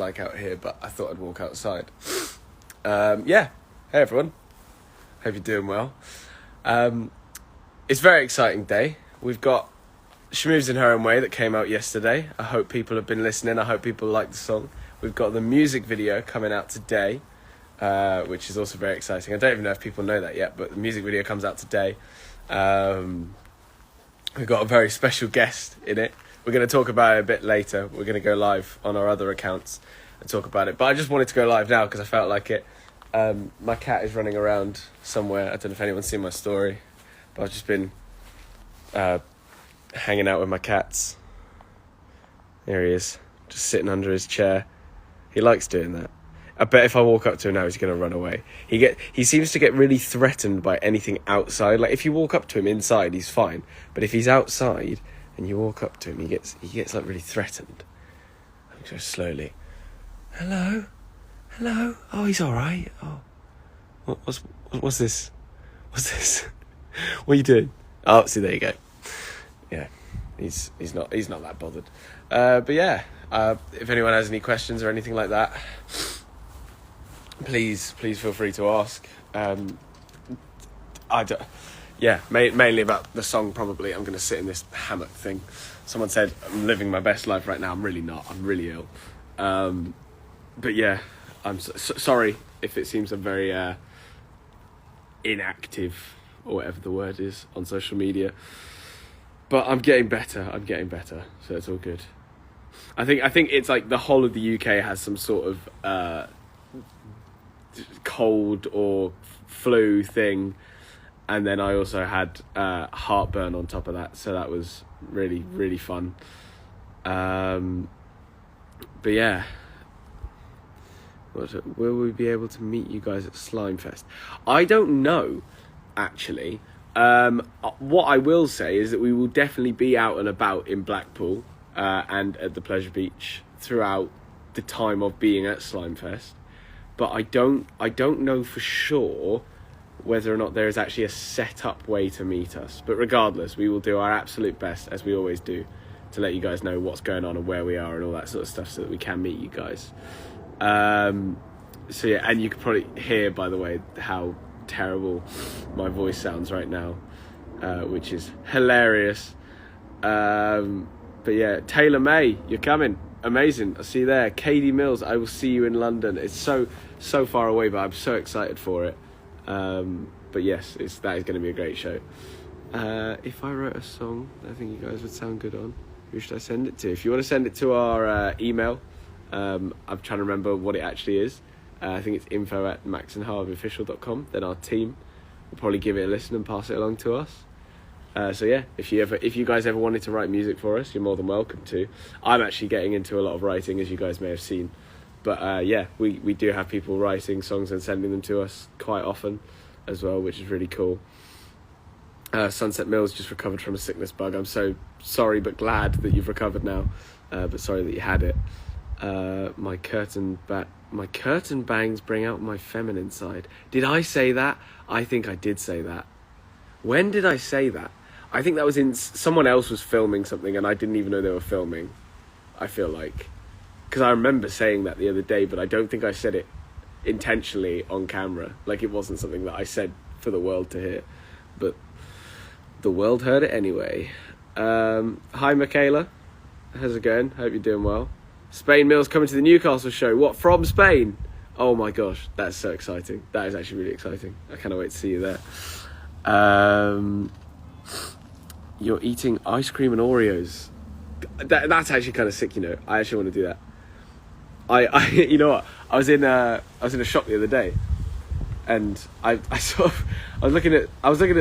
like out here, but I thought I'd walk outside. Yeah, hey everyone, hope you're doing well. It's a very exciting day. We've got She Moves in Her Own Way that came out yesterday. I hope people have been listening. I hope people like the song. We've got the music video coming out today, which is also very exciting. I don't even know if people know that yet, but the music video comes out today. We've got a very special guest in it. We're going to talk about it a bit later. We're going to go live on our other accounts and talk about it. But I just wanted to go live now because I felt like it. My cat is running around somewhere. I don't know if anyone's seen my story, but I've just been hanging out with my cats. There he is, just sitting under his chair. He likes doing that. I bet if I walk up to him now, he's going to run away. He seems to get really threatened by anything outside. Like if you walk up to him inside, he's fine. But if he's outside and you walk up to him, he gets like really threatened. I go slowly. Hello? Oh, he's all right. Oh, what's this? What's this? What are you doing? Oh, see, there you go. Yeah, he's not that bothered. But yeah, if anyone has any questions or anything like that, please feel free to ask. Mainly about the song. Probably I'm going to sit in this hammock thing. Someone said I'm living my best life right now. I'm really not. I'm really ill. But yeah, I'm sorry if it seems I'm very inactive or whatever the word is on social media. But I'm getting better, so it's all good. I think it's like the whole of the UK has some sort of cold or flu thing, and then I also had heartburn on top of that, so that was really, really fun. But yeah, will we be able to meet you guys at Slimefest? I don't know, actually. What I will say is that we will definitely be out and about in Blackpool and at the Pleasure Beach throughout the time of being at Slimefest. But I don't know for sure whether or not there is actually a set-up way to meet us. But regardless, we will do our absolute best, as we always do, to let you guys know what's going on and where we are and all that sort of stuff so that we can meet you guys. So yeah, and you can probably hear, by the way, how terrible my voice sounds right now, which is hilarious. But yeah, Taylor May, you're coming. Amazing. I'll see you there. Katie Mills, I will see you in London. It's so far away, but I'm so excited for it. But yes, that is going to be a great show. If I wrote a song I think you guys would sound good on, who should I send it to? If you want to send it to our email, I'm trying to remember what it actually is. I think it's info@maxandharveyofficial.com. Then our team will probably give it a listen and pass it along to us. So yeah, if you guys ever wanted to write music for us, you're more than welcome to. I'm actually getting into a lot of writing, as you guys may have seen. But yeah, we do have people writing songs and sending them to us quite often as well, which is really cool. Sunset Mills just recovered from a sickness bug. I'm so sorry but glad that you've recovered now, but sorry that you had it. My curtain bangs bring out my feminine side. Did I say that? I think I did say that. When did I say that? I think that was in... Someone else was filming something and I didn't even know they were filming, I feel like. Because I remember saying that the other day, but I don't think I said it intentionally on camera. Like, it wasn't something that I said for the world to hear. But the world heard it anyway. Hi, Michaela. How's it going? Hope you're doing well. Spain Mills coming to the Newcastle show. What, from Spain? Oh my gosh, that's so exciting. That is actually really exciting. I cannot wait to see you there. You're eating ice cream and Oreos. That's actually kind of sick, you know. I actually want to do that. I you know what? I was in a shop the other day, and I was looking at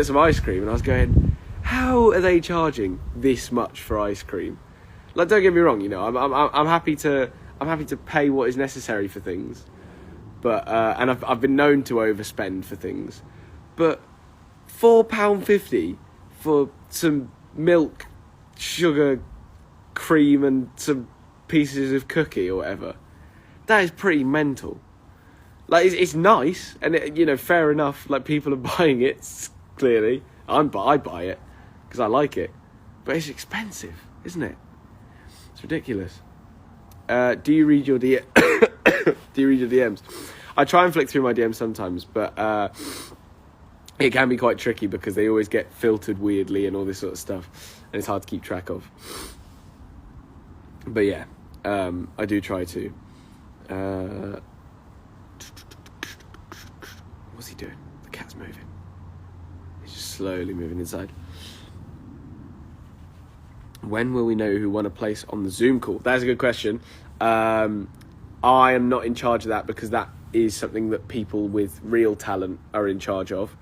some ice cream, and I was going, how are they charging this much for ice cream? Like, don't get me wrong, you know, I'm happy to pay what is necessary for things, but and I've been known to overspend for things, but £4.50 for some milk, sugar, cream, and some pieces of cookie or whatever, that is pretty mental. Like, it's nice, and it, you know, fair enough. Like, people are buying it. Clearly, I buy it because I like it, but it's expensive, isn't it? It's ridiculous. Do you read your Do you read your DMs? I try and flick through my DMs sometimes, but it can be quite tricky because they always get filtered weirdly and all this sort of stuff, and it's hard to keep track of. But yeah, I do try to. What's he doing? The cat's moving. He's just slowly moving inside. When will we know who won a place on the Zoom call? That's a good question. I am not in charge of that because that is something that people with real talent are in charge of.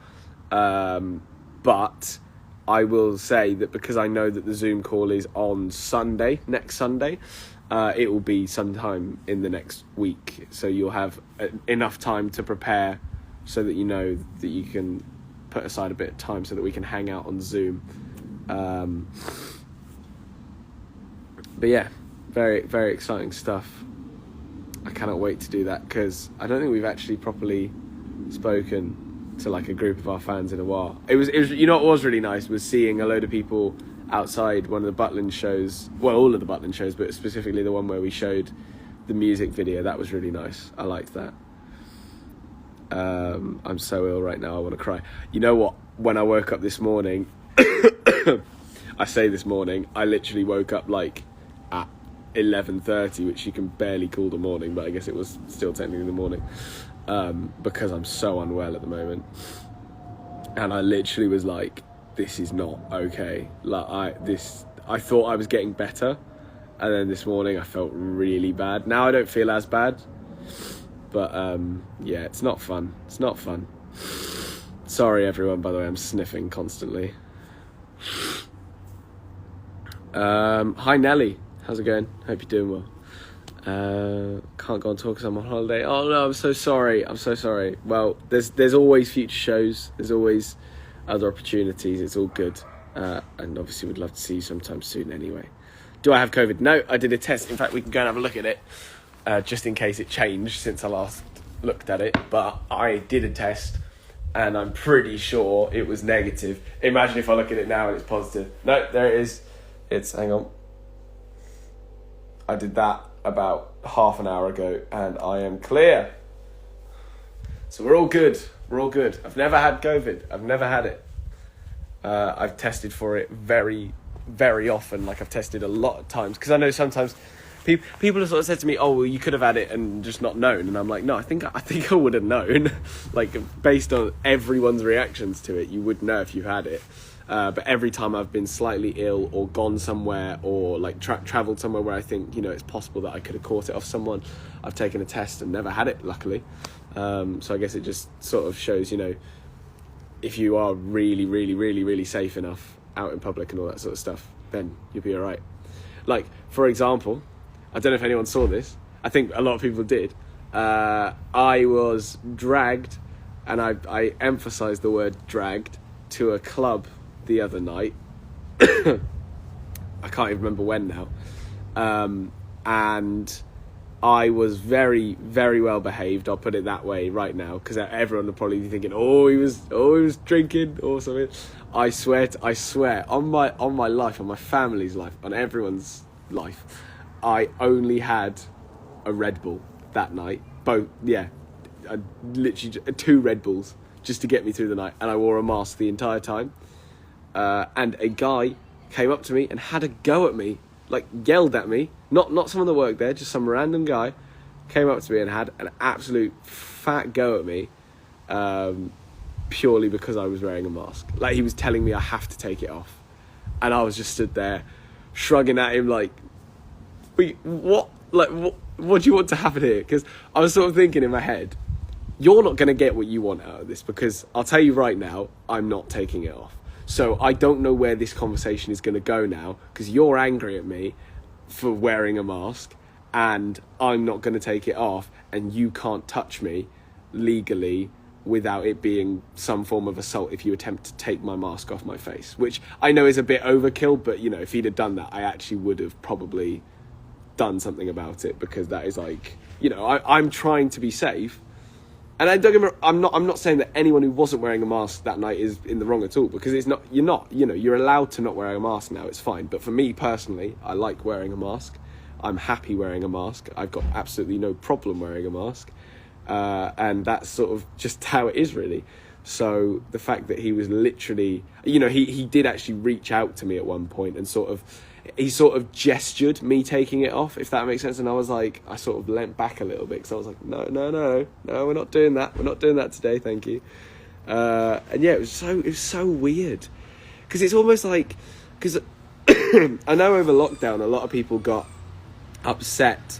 But I will say that because I know that the Zoom call is on Sunday, next Sunday, it will be sometime in the next week. So you'll have enough time to prepare so that you know that you can put aside a bit of time so that we can hang out on Zoom. But yeah, very, very exciting stuff. I cannot wait to do that because I don't think we've actually properly spoken to like a group of our fans in a while. It was you know what was really nice was seeing a load of people outside one of the Butland shows, well, all of the Butland shows, but specifically the one where we showed the music video. That was really nice. I liked that. I'm so ill right now, I want to cry. You know what, when I woke up this morning, I say this morning, I literally woke up like at 11:30, which you can barely call the morning, but I guess it was still technically the morning, because I'm so unwell at the moment. And I literally was like, this is not okay. Like I thought I was getting better, and then this morning I felt really bad. Now I don't feel as bad, but yeah, it's not fun. It's not fun. Sorry everyone, by the way, I'm sniffing constantly. Hi Nelly, how's it going? Hope you're doing well. Can't go on tour because I'm on holiday. Oh no, I'm so sorry. Well, there's always future shows. There's always other opportunities. It's all good. And obviously we'd love to see you sometime soon anyway. Do I have COVID? No, I did a test. In fact, we can go and have a look at it, just in case it changed since I last looked at it. But I did a test and I'm pretty sure it was negative. Imagine if I look at it now and it's positive. No, there it is. Hang on. I did that about half an hour ago and I am clear. So we're all good. We're all good. I've never had COVID. I've never had it. I've tested for it very, very often. Like I've tested a lot of times because I know sometimes people have sort of said to me, "Oh, well, you could have had it and just not known." And I'm like, "No, I think I would have known." Like based on everyone's reactions to it, you would know if you had it. But every time I've been slightly ill or gone somewhere or like travelled somewhere where I think, it's possible that I could have caught it off someone, I've taken a test and never had it, luckily. So I guess it just sort of shows, if you are really, really, really, really safe enough out in public and all that sort of stuff, then you'll be all right. Like, for example, I don't know if anyone saw this. I think a lot of people did. I was dragged, and I emphasise the word dragged, to a club the other night. I can't even remember when now. And I was very, very well behaved. I'll put it that way right now, because everyone will probably be thinking, he was drinking or something. I swear on my life, on my family's life, on everyone's life, I only had a Red Bull that night. Literally 2 Red Bulls just to get me through the night, and I wore a mask the entire time. And a guy came up to me and had a go at me, like yelled at me, not someone that worked there, just some random guy came up to me and had an absolute fat go at me, purely because I was wearing a mask. Like, he was telling me I have to take it off, and I was just stood there shrugging at him like, what do you want to happen here? Because I was sort of thinking in my head, you're not going to get what you want out of this, because I'll tell you right now, I'm not taking it off. So I don't know where this conversation is going to go now, because you're angry at me for wearing a mask and I'm not going to take it off, and you can't touch me legally without it being some form of assault if you attempt to take my mask off my face, which I know is a bit overkill, but if he'd have done that, I actually would have probably done something about it, because that is like, I'm trying to be safe. And I don't get me wrong, I'm not saying that anyone who wasn't wearing a mask that night is in the wrong at all, because you're allowed to not wear a mask now, it's fine. But for me personally, I like wearing a mask. I'm happy wearing a mask. I've got absolutely no problem wearing a mask. And that's sort of just how it is, really. So the fact that he was literally, you know, he did actually reach out to me at one point and he sort of gestured me taking it off, if that makes sense. And I was like, I sort of leant back a little bit because I was like, no, we're not doing that. We're not doing that today, thank you. And yeah, it was so weird because it's almost like, because I know over lockdown a lot of people got upset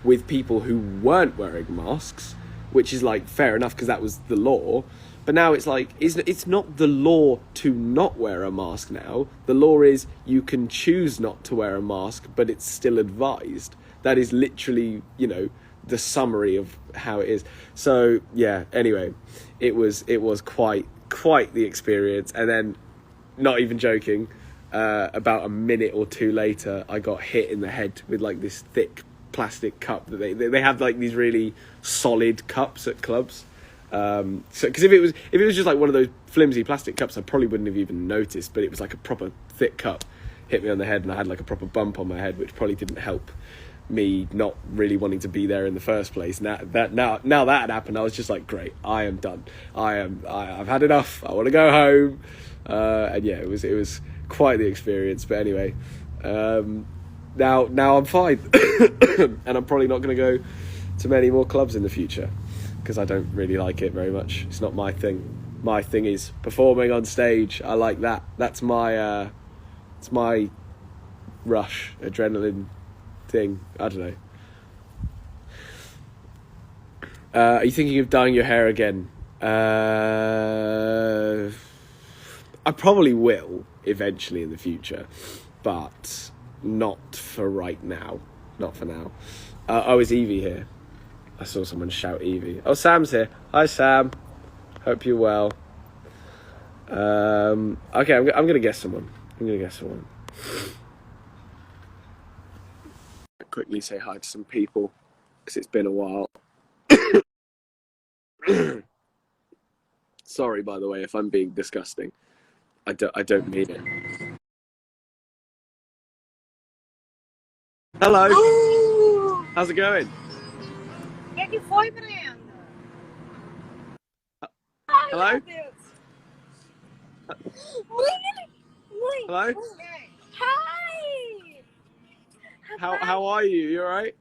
with people who weren't wearing masks, which is like fair enough because that was the law. But now it's like, it's not the law to not wear a mask now. The law is you can choose not to wear a mask, but it's still advised. That is literally, you know, the summary of how it is. So yeah, anyway, it was quite the experience. And then, not even joking, about a minute or two later, I got hit in the head with like this thick plastic cup that they have, like these really solid cups at clubs. So because if it was just like one of those flimsy plastic cups, I probably wouldn't have even noticed, but it was like a proper thick cup, hit me on the head, and I had like a proper bump on my head, which probably didn't help me not really wanting to be there in the first place. Now that had happened, I was just like, great, I am done. I've had enough. I want to go home. And yeah, it was quite the experience. But anyway, now I'm fine, and I'm probably not going to go to many more clubs in the future because I don't really like it very much. It's not my thing. My thing is performing on stage. I like that. That's my it's my rush, adrenaline thing. I don't know. Are you thinking of dyeing your hair again? I probably will eventually in the future, but not for right now. Not for now. Oh, is Evie here? I saw someone shout Evie. Oh, Sam's here. Hi, Sam. Hope you're well. Okay, I'm gonna guess someone. Quickly say hi to some people because it's been a while. Sorry, by the way, if I'm being disgusting. I don't mean it. Hello. How's it going? O que foi, Brenda? Hello? Ai, meu Deus. Mãe. Hello? Hi. How are you? You alright?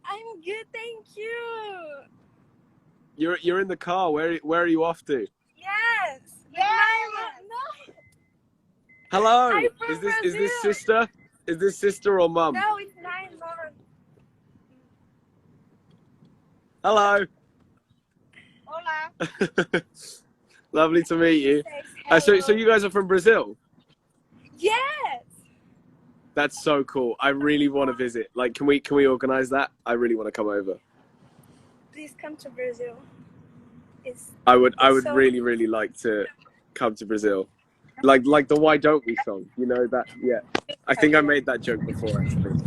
I'm good, thank you. You're in the car. Where are you off to? Yes. No. Hello. I'm from Is this Brazil. sister? Is this sister or mum? No, it's 9 months. Hello. Hola. Lovely to meet you. So you guys are from Brazil? Yes. That's so cool. I really want to visit. Like, can we organize that? I really want to come over. Please come to Brazil. I would so really like to come to Brazil. Like the Why Don't We song. You know that? Yeah. I think I made that joke before, actually.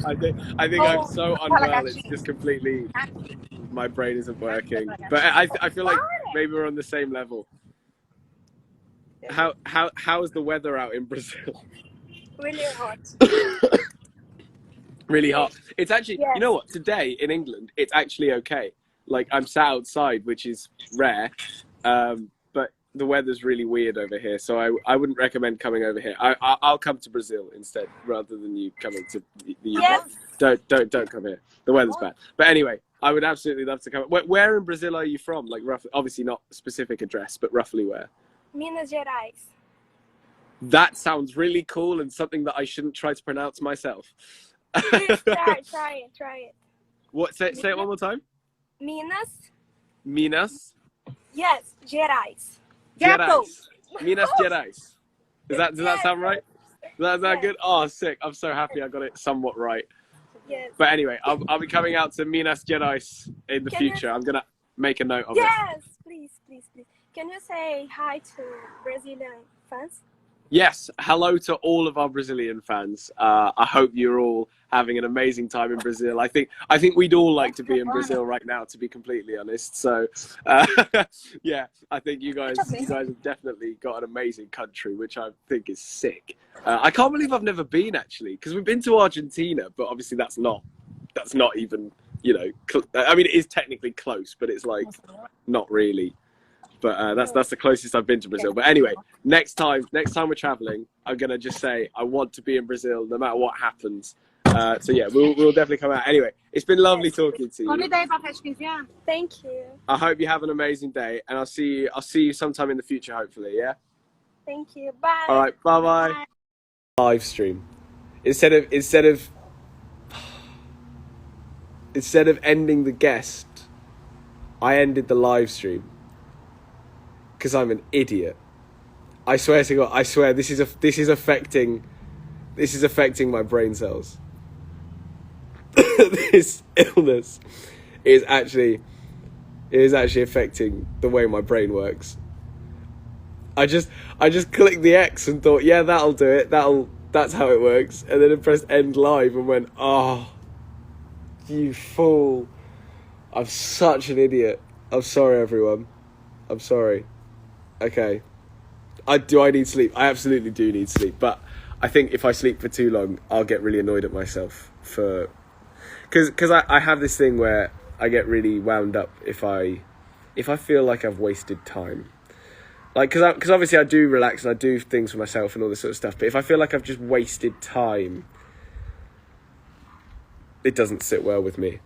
I think I'm so unwell. It's just completely, my brain isn't working. But I feel like maybe we're on the same level. How's the weather out in Brazil? Really hot. Really hot. It's actually, yes. You know what? Today in England, it's actually okay. Like, I'm sat outside, which is rare, but the weather's really weird over here. So I wouldn't recommend coming over here. I'll come to Brazil instead, rather than you coming to the UK. Yes. Don't come here. The weather's bad. But anyway, I would absolutely love to come. Where in Brazil are you from? Like, roughly, obviously not specific address, but roughly where? Minas Gerais. That sounds really cool and something that I shouldn't try to pronounce myself. Please try it. What? Say it one more time. Minas. Yes, Gerais. Minas Gerais. Does that sound right? Is that good? Oh, sick! I'm so happy I got it somewhat right. Yes. But anyway, I'll be coming out to Minas Gerais in the future. I'm gonna make a note of it. Yes, please. Can you say hi to Brazilian fans? Yes, hello to all of our Brazilian fans. I hope you're all having an amazing time in Brazil. I think we'd all like to be in Brazil right now, to be completely honest. So, yeah, I think you guys have definitely got an amazing country, which I think is sick. I can't believe I've never been actually, because we've been to Argentina, but obviously that's not even, I mean, it is technically close, but it's like not really. But that's the closest I've been to Brazil. But anyway, next time we're traveling, I'm gonna just say I want to be in Brazil no matter what happens. So yeah, we'll definitely come out. Anyway, it's been lovely talking to you. Thank you. I hope you have an amazing day, and I'll see you sometime in the future, hopefully. Yeah. Thank you. Bye. All right. Bye. Live stream. Instead of ending the guest, I ended the live stream. Because I'm an idiot. I swear to God, I swear this is affecting my brain cells. This illness is actually affecting the way my brain works. I just clicked the X and thought, yeah, that'll do it. That's how it works. And then I pressed end live and went, oh, you fool. I'm such an idiot. I'm sorry, everyone. I'm sorry. Okay. I need sleep. I absolutely do need sleep. But I think if I sleep for too long, I'll get really annoyed at myself because I have this thing where I get really wound up if I feel like I've wasted time. Like, because obviously I do relax and I do things for myself and all this sort of stuff. But if I feel like I've just wasted time, it doesn't sit well with me.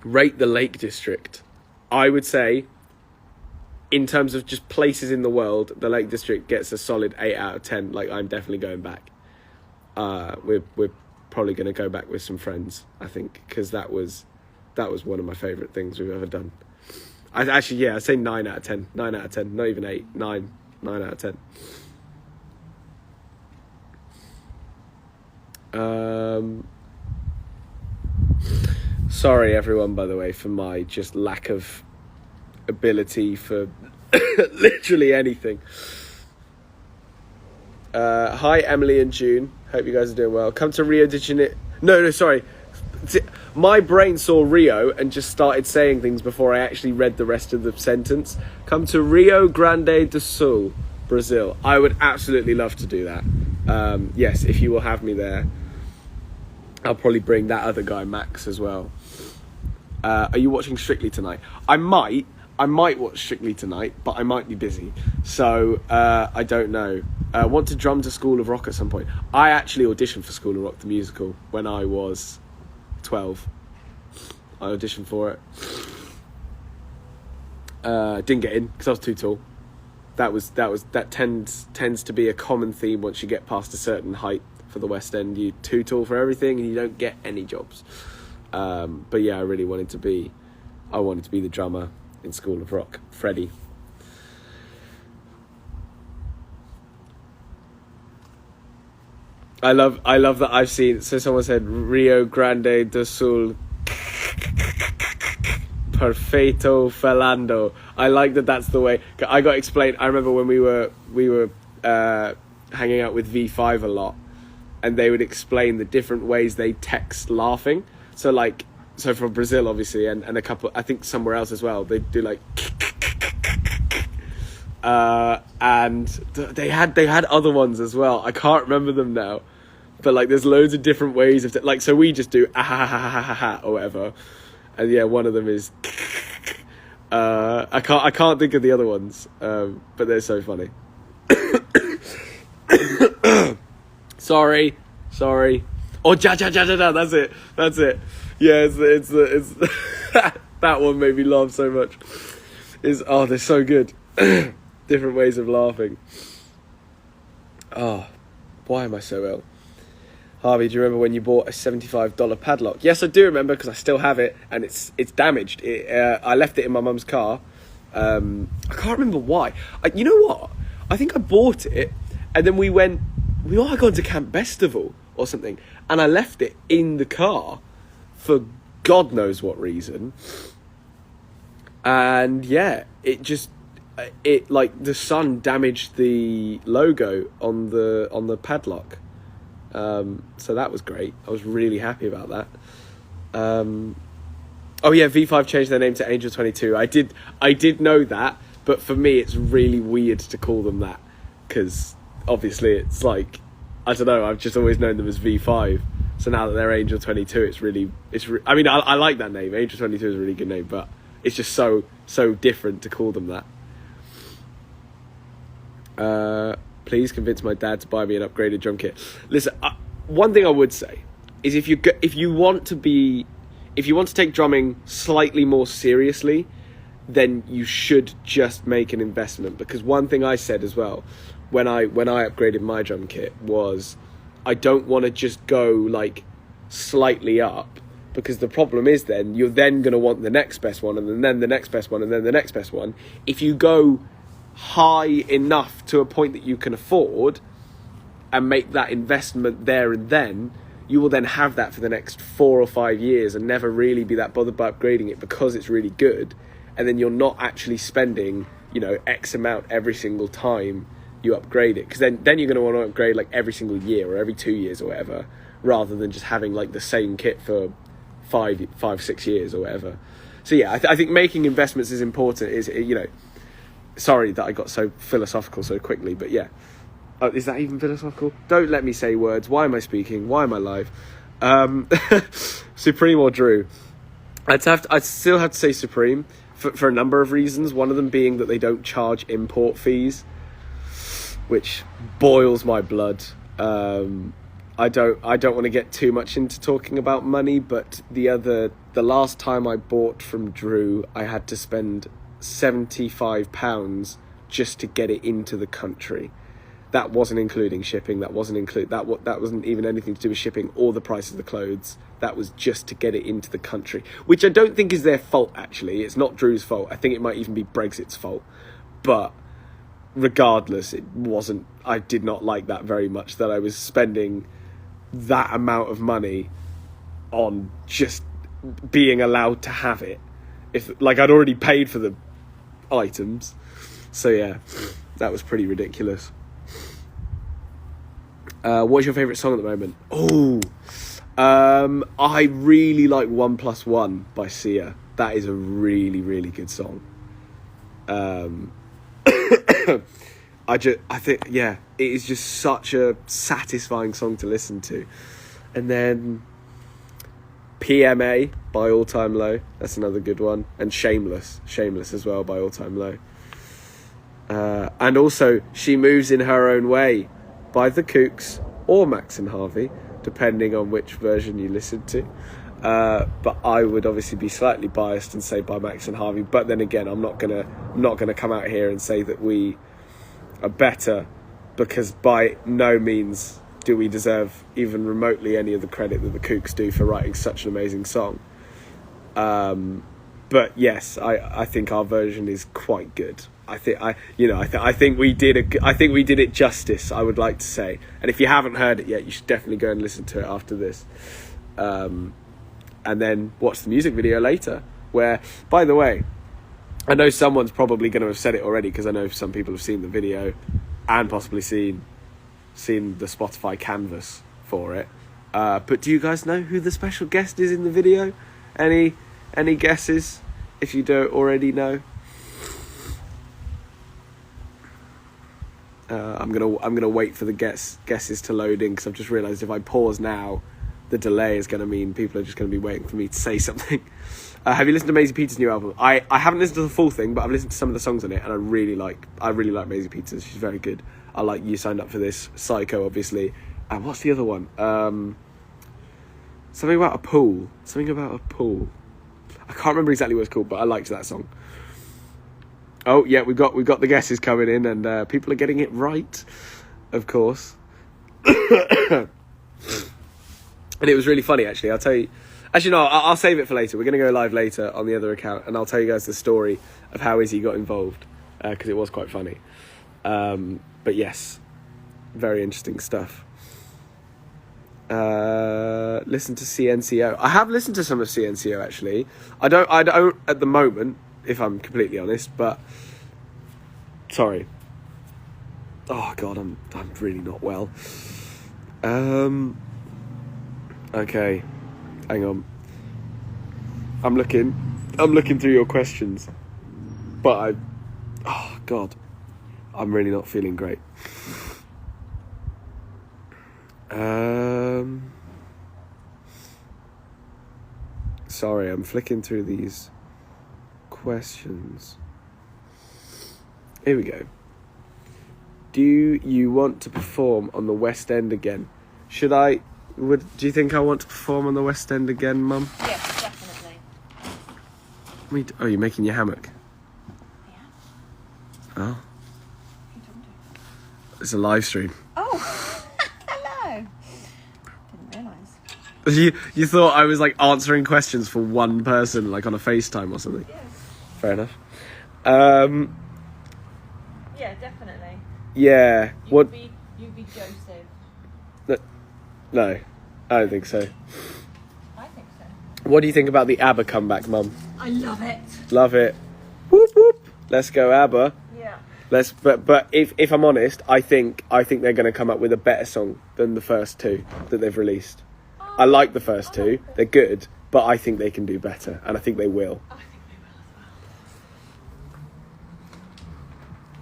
Rate the Lake District. I would say, in terms of just places in the world, the Lake District gets a solid 8 out of 10. Like, I'm definitely going back. We're probably going to go back with some friends, I think, because that was one of my favourite things we've ever done. I'd say 9 out of 10. 9 out of 10. Not even 8. 9 out of 10. Sorry, everyone, by the way, for my just lack of ability for literally anything. Hi, Emily and June. Hope you guys are doing well. Come to Rio de Janeiro. No, sorry. My brain saw Rio and just started saying things before I actually read the rest of the sentence. Come to Rio Grande do Sul, Brazil. I would absolutely love to do that. Yes, if you will have me there. I'll probably bring that other guy, Max, as well. Are you watching Strictly tonight? I might watch Strictly tonight, but I might be busy. So, I don't know. Want to drum to School of Rock at some point. I actually auditioned for School of Rock, the musical, when I was 12. I auditioned for it. Didn't get in because I was too tall. That tends to be a common theme once you get past a certain height for the West End. You're too tall for everything and you don't get any jobs. But yeah, I really wanted to be the drummer in School of Rock, Freddie. I love that I've seen. So someone said Rio Grande do Sul, perfeito falando. I like that. That's the way. I got explained. I remember when we were hanging out with V5 a lot, and they would explain the different ways they text laughing. So from Brazil, obviously, and a couple, I think somewhere else as well, they do like, and they had other ones as well. I can't remember them now, but like there's loads of different ways of so we just do ah ha ha ha ha ha or whatever, and yeah, one of them is I can't think of the other ones, but they're so funny. Sorry. Oh, ja. That's it. Yeah, it's that one made me laugh so much. They're so good. Different ways of laughing. Oh, why am I so ill? Harvey, do you remember when you bought a $75 padlock? Yes, I do remember because I still have it and it's damaged. I left it in my mum's car. I can't remember why. You know what? I think I bought it and then we might have gone to Camp Bestival or something, and I left it in the car for God knows what reason. And yeah, it it like the sun damaged the logo on the padlock. So that was great. I was really happy about that. Oh yeah, V5 changed their name to Angel 22. I did know that, but for me it's really weird to call them that, because obviously it's like, I don't know, I've just always known them as V5. So now that they're Angel 22, I mean, I like that name. Angel 22 is a really good name, but it's just so different to call them that. Please convince my dad to buy me an upgraded drum kit. Listen, one thing I would say is if you want to take drumming slightly more seriously, then you should just make an investment. Because one thing I said as well when I upgraded my drum kit was, I don't want to just go like slightly up, because the problem is then you're then going to want the next best one, and then the next best one, and then the next best one. If you go high enough to a point that you can afford and make that investment there and then, you will then have that for the next 4 or 5 years and never really be that bothered by upgrading it, because it's really good. And then you're not actually spending, X amount every single time you upgrade it, because then you're going to want to upgrade like every single year or every 2 years or whatever, rather than just having like the same kit for 5-6 years or whatever. So yeah, I think making investments is important. Sorry that I got so philosophical so quickly, but yeah. Is that even philosophical? Don't let me say words. Why am I speaking? Why am I live? Supreme or Drew? I'd still have to say Supreme for a number of reasons. One of them being that they don't charge import fees, which boils my blood. I don't want to get too much into talking about money, but the last time I bought from Drew, I had to spend £75 just to get it into the country. That wasn't including shipping. That wasn't even anything to do with shipping or the price of the clothes. That was just to get it into the country, which I don't think is their fault, actually. It's not Drew's fault. I think it might even be Brexit's fault. But regardless, it wasn't. I did not like that very much, that I was spending that amount of money on just being allowed to have it. I'd already paid for the items. So yeah, that was pretty ridiculous. What's your favourite song at the moment? I really like 1+1 by Sia. That is a really, really good song. I think, yeah, it is just such a satisfying song to listen to. And then PMA by All Time Low. That's another good one. And Shameless as well by All Time Low. And also She Moves in Her Own Way by The Kooks or Max&Harvey, depending on which version you listen to. But I would obviously be slightly biased and say by Max&Harvey. But then again, I'm not gonna come out here and say that we are better, because by no means do we deserve even remotely any of the credit that the Kooks do for writing such an amazing song. But yes, I think our version is quite good. I think we did it justice, I would like to say. And if you haven't heard it yet, you should definitely go and listen to it after this. And then watch the music video later, where, by the way, I know someone's probably going to have said it already, because I know some people have seen the video and possibly seen the Spotify canvas for it. But do you guys know who the special guest is in the video? Any guesses, if you don't already know? I'm gonna wait for the guesses to load in, because I've just realised if I pause now, the delay is going to mean people are just going to be waiting for me to say something. Have you listened to Maisie Peters' new album? I haven't listened to the full thing, but I've listened to some of the songs on it, and I really like Maisie Peters. She's very good. I like You Signed Up for This, Psycho, obviously. And what's the other one? Something about a pool. I can't remember exactly what it's called, but I liked that song. Oh yeah, we've got the guesses coming in, and people are getting it right, of course. And it was really funny, actually. I'll tell you. Actually, no, I'll save it for later. We're going to go live later on the other account, and I'll tell you guys the story of how Izzy got involved, because it was quite funny. But yes, very interesting stuff. Listen to CNCO. I have listened to some of CNCO, actually. I don't at the moment, if I'm completely honest, but Sorry. Oh God, I'm really not well. Okay, hang on. I'm looking through your questions, but oh God, I'm really not feeling great. Sorry, I'm flicking through these questions. Here we go. Do you want to perform on the West End again? Do you think I want to perform on the West End again, Mum? Yes, definitely. Oh, you're making your hammock? Yeah. Oh. It's a live stream. Oh, hello. Didn't realise. You thought I was like answering questions for one person, like on a FaceTime or something? Yes. Fair enough. Yeah, definitely. Yeah. You'd be Joseph. No, I don't think so. I think so. What do you think about the ABBA comeback, Mum? I love it. Love it. Whoop whoop. Let's go ABBA. Yeah. But if I'm honest, I think they're going to come up with a better song than the first two that they've released. I like the first two; they're good, but I think they can do better, and I think they will. I think they will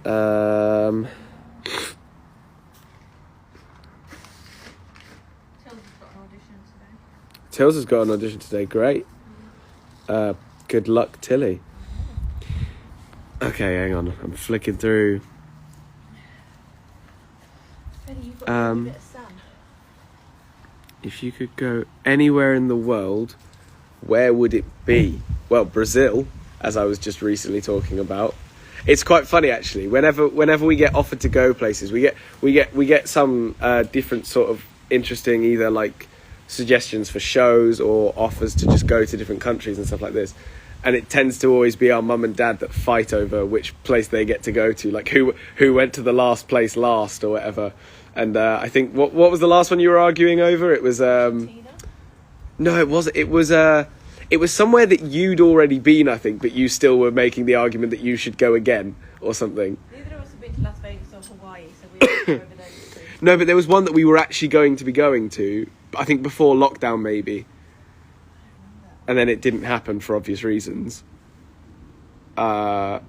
as well. Tills has got an audition today. Great. Good luck, Tilly. Okay, hang on. I'm flicking through. You've got a bit of sun. If you could go anywhere in the world, where would it be? Well, Brazil, as I was just recently talking about. It's quite funny actually. Whenever we get offered to go places, we get some different sort of interesting either like suggestions for shows or offers to just go to different countries and stuff like this, and it tends to always be our mum and dad that fight over which place they get to go to, like who went to the last place last or whatever. And I think what was the last one you were arguing over? It was no, it wasn't. It was somewhere that you'd already been, I think, but you still were making the argument that you should go again or something. Neither of us have been to Las Vegas or Hawaii, so we went over those two. No, but there was one that we were actually going to, I think before lockdown maybe. And then it didn't happen for obvious reasons. But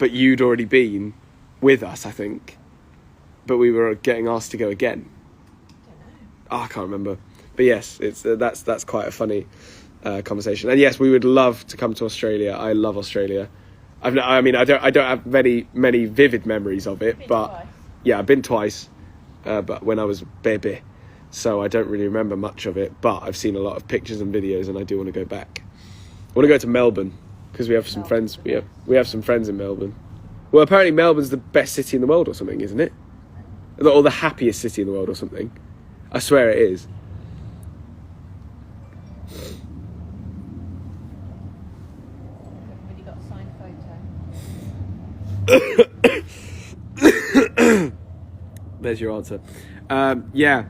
you'd already been with us, I think. But we were getting asked to go again. I can't remember. But yes, it's that's quite a funny conversation. And yes, we would love to come to Australia. I love Australia. I don't have many vivid memories of it, but Twice. Yeah, I've been twice. But when I was a baby, so I don't really remember much of it. But I've seen a lot of pictures and videos, and I do want to go back. I want to go to Melbourne because we have some friends. We have some friends in Melbourne. Well, apparently Melbourne's the best city in the world or something, isn't it? Or the happiest city in the world or something. I swear it is. Everybody got a signed photo. There's your answer. Yeah,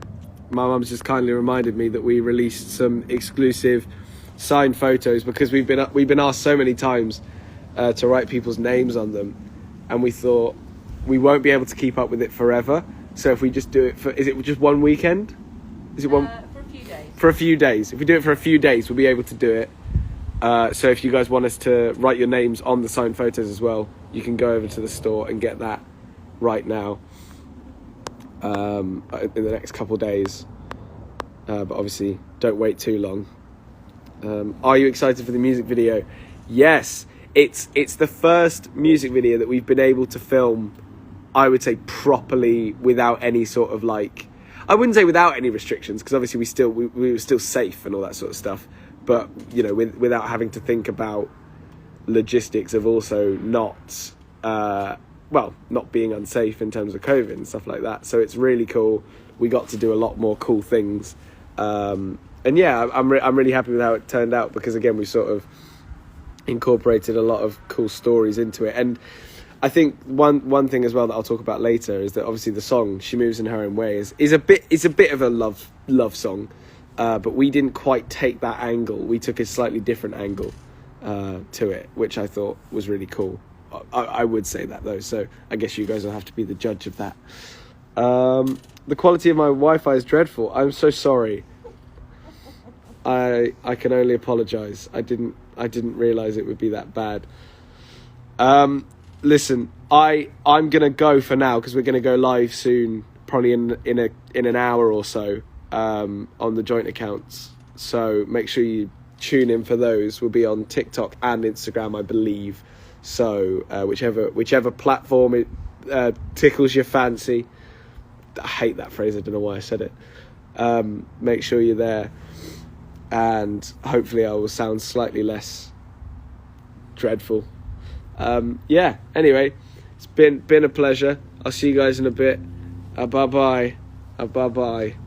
my mum's just kindly reminded me that we released some exclusive signed photos because we've been asked so many times to write people's names on them, and we thought we won't be able to keep up with it forever. So if we just do it is it just one weekend? Is it one? For a few days. For a few days. If we do it for a few days, we'll be able to do it. So if you guys want us to write your names on the signed photos as well, you can go over to the store and get that right now. In the next couple of days. But obviously, don't wait too long. Are you excited for the music video? Yes. It's the first music video that we've been able to film, I would say, properly without any sort of like, I wouldn't say without any restrictions, because obviously we were still safe and all that sort of stuff, but you know, without having to think about logistics of also not being unsafe in terms of COVID and stuff like that. So it's really cool. We got to do a lot more cool things, and yeah, I'm really happy with how it turned out, because again, we sort of incorporated a lot of cool stories into it. And I think one thing as well that I'll talk about later is that obviously the song "She Moves in Her Own Way" is a bit of a love song, but we didn't quite take that angle. We took a slightly different angle to it, which I thought was really cool. I would say that though. So I guess you guys will have to be the judge of that. The quality of my Wi-Fi is dreadful. I'm so sorry. I can only apologise. I didn't realise it would be that bad. Listen, I'm gonna go for now because we're gonna go live soon, probably in an hour or so, on the joint accounts. So make sure you tune in for those. We'll be on TikTok and Instagram, I believe. So whichever platform it tickles your fancy. I hate that phrase. I don't know why I said it. Make sure you're there, and hopefully I will sound slightly less dreadful. Anyway, it's been a pleasure. I'll see you guys in a bit. Bye bye.